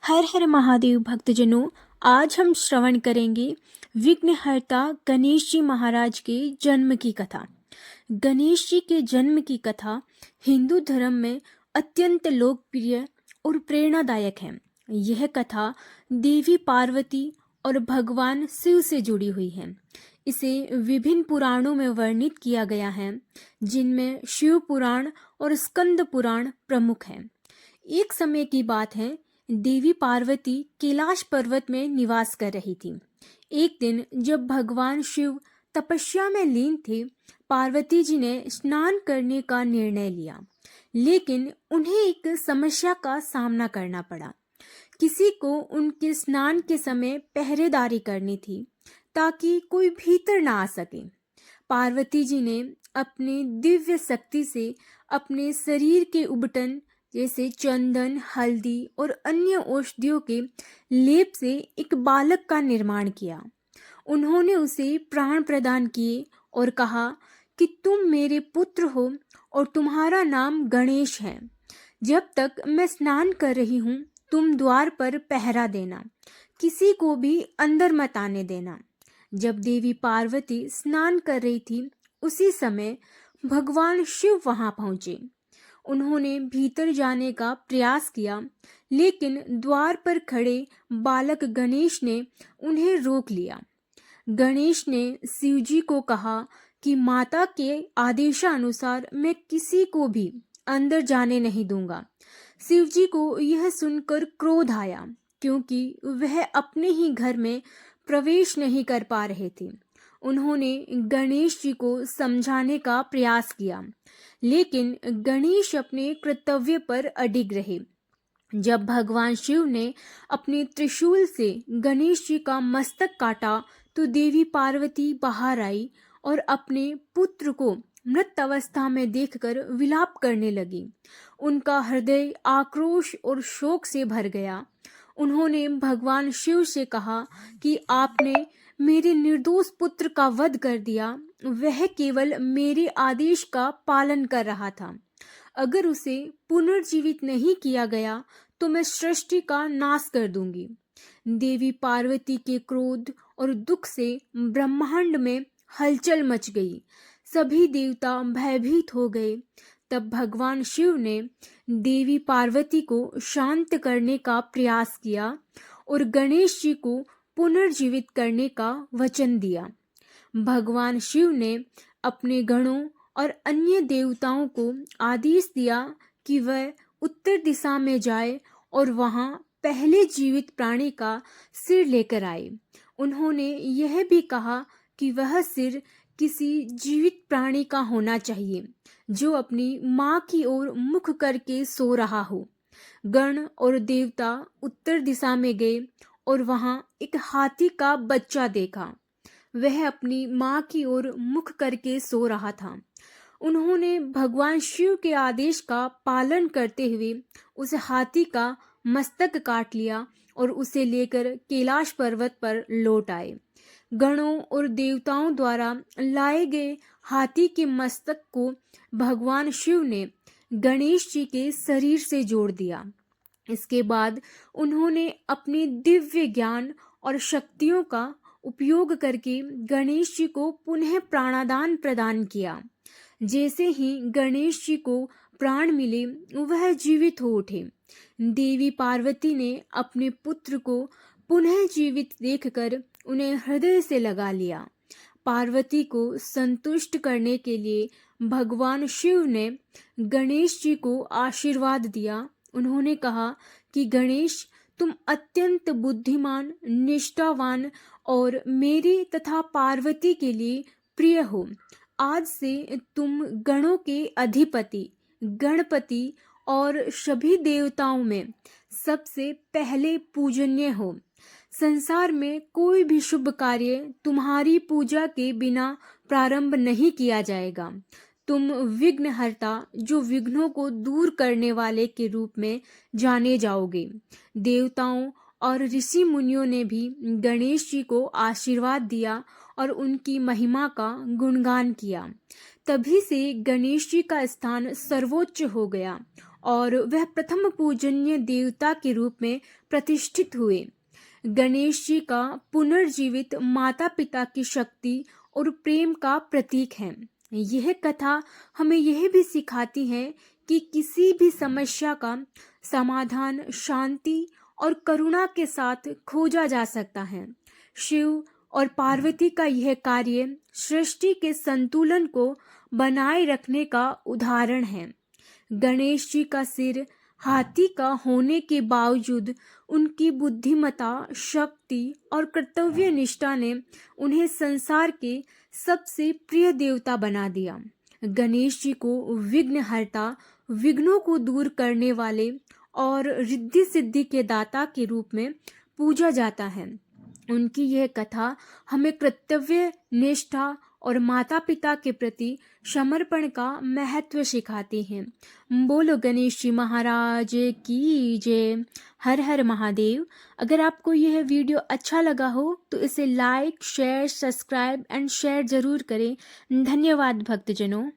हर हर महादेव भक्तजनों, आज हम श्रवण करेंगे विघ्नहर्ता गणेश जी महाराज के जन्म की कथा। गणेश जी के जन्म की कथा हिंदू धर्म में अत्यंत लोकप्रिय और प्रेरणादायक है। यह कथा देवी पार्वती और भगवान शिव से जुड़ी हुई है। इसे विभिन्न पुराणों में वर्णित किया गया है, जिनमें शिव पुराण और स्कंद पुराण प्रमुख हैं। एक समय की बात है, देवी पार्वती कैलाश पर्वत में निवास कर रही थी। एक दिन जब भगवान शिव तपस्या में लीन थे, पार्वती जी ने स्नान करने का निर्णय लिया, लेकिन उन्हें एक समस्या का सामना करना पड़ा। किसी को उनके स्नान के समय पहरेदारी करनी थी, ताकि कोई भीतर ना आ सके। पार्वती जी ने अपने दिव्य शक्ति से अपने शरीर के उबटन जैसे चंदन, हल्दी और अन्य औषधियों के लेप से एक बालक का निर्माण किया। उन्होंने उसे प्राण प्रदान किए और कहा कि तुम मेरे पुत्र हो और तुम्हारा नाम गणेश है। जब तक मैं स्नान कर रही हूँ, तुम द्वार पर पहरा देना, किसी को भी अंदर मत आने देना। जब देवी पार्वती स्नान कर रही थी, उसी समय भगवान शिव वहां पहुंचे। उन्होंने भीतर जाने का प्रयास किया, लेकिन द्वार पर खड़े बालक गणेश ने उन्हें रोक लिया। गणेश ने शिवजी को कहा कि माता के आदेशानुसार मैं किसी को भी अंदर जाने नहीं दूंगा। शिवजी को यह सुनकर क्रोध आया, क्योंकि वह अपने ही घर में प्रवेश नहीं कर पा रहे थे। उन्होंने गणेश जी को समझाने का प्रयास किया, लेकिन गणेश अपने कर्तव्य पर अडिग रहे। जब भगवान शिव ने अपने त्रिशूल से गणेश जी का मस्तक काटा, तो देवी पार्वती बाहर आई और अपने पुत्र को मृत अवस्था में देखकर विलाप करने लगी। उनका हृदय आक्रोश और शोक से भर गया। उन्होंने भगवान शिव से कहा कि आपने मेरे निर्दोष पुत्र का वध कर दिया। वह केवल मेरे आदेश का पालन कर रहा था। अगर उसे पुनर्जीवित नहीं किया गया तो मैं सृष्टि का नाश कर दूंगी। देवी पार्वती के क्रोध और दुख से ब्रह्मांड में हलचल मच गई। सभी देवता भयभीत हो गए। तब भगवान शिव ने देवी पार्वती को शांत करने का प्रयास किया और गणेश जी को पुनर्जीवित करने का वचन दिया। भगवान शिव ने अपने गणों और अन्य देवताओं को आदेश दिया कि वह उत्तर दिशा में जाए और वहां पहले जीवित प्राणी का सिर लेकर आए। उन्होंने यह भी कहा कि वह सिर किसी जीवित प्राणी का होना चाहिए, जो अपनी माँ की ओर मुख करके सो रहा हो। गण और देवता उत्तर दिशा में गए और वहां एक हाथी का बच्चा देखा। वह अपनी माँ की ओर मुख करके सो रहा था। उन्होंने भगवान शिव के आदेश का पालन करते हुए उस हाथी का मस्तक काट लिया और उसे लेकर कैलाश पर्वत पर लौट आए। गणों और देवताओं द्वारा लाए गए हाथी के मस्तक को भगवान शिव ने गणेश जी के शरीर से जोड़ दिया। इसके बाद उन्होंने अपने दिव्य ज्ञान और शक्तियों का उपयोग करके गणेश जी को पुनः प्राणदान प्रदान किया। जैसे ही गणेश जी को प्राण मिले, वह जीवित हो उठे। देवी पार्वती ने अपने पुत्र को पुनः जीवित देखकर उन्हें हृदय से लगा लिया। पार्वती को संतुष्ट करने के लिए भगवान शिव ने गणेश जी को आशीर्वाद दिया। उन्होंने कहा कि गणेश, तुम अत्यंत बुद्धिमान, निष्ठावान और मेरे तथा पार्वती के लिए प्रिय हो। आज से तुम गणों के अधिपति, गणपति और सभी देवताओं में सबसे पहले पूजनीय हो। संसार में कोई भी शुभ कार्य तुम्हारी पूजा के बिना प्रारंभ नहीं किया जाएगा। तुम विघ्नहर्ता, जो विघ्नों को दूर करने वाले के रूप में जाने जाओगे। देवताओं और ऋषि मुनियों ने भी गणेश जी को आशीर्वाद दिया और उनकी महिमा का गुणगान किया। तभी से गणेश जी का स्थान सर्वोच्च हो गया और वह प्रथम पूजनीय देवता के रूप में प्रतिष्ठित हुए। गणेश जी का पुनर्जीवित माता पिता की शक्ति और प्रेम का प्रतीक है। यह कथा हमें यह भी सिखाती है कि किसी भी समस्या का समाधान शांति और करुणा के साथ खोजा जा सकता है। शिव और पार्वती का यह कार्य सृष्टि के संतुलन को बनाए रखने का उदाहरण है। गणेश जी का सिर हाथी का होने के बावजूद उनकी बुद्धिमत्ता, शक्ति और कर्तव्य निष्ठा ने उन्हें संसार के सबसे प्रिय देवता बना दिया। गणेश जी को विघ्नहर्ता, विघ्नों को दूर करने वाले और रिद्धि सिद्धि के दाता के रूप में पूजा जाता है। उनकी यह कथा हमें कर्तव्य, निष्ठा और माता पिता के प्रति समर्पण का महत्व सिखाती है। बोलो गणेश जी महाराज की जय। हर हर महादेव। अगर आपको यह वीडियो अच्छा लगा हो तो इसे like, share, subscribe and share जरूर करें। धन्यवाद भक्तजनों।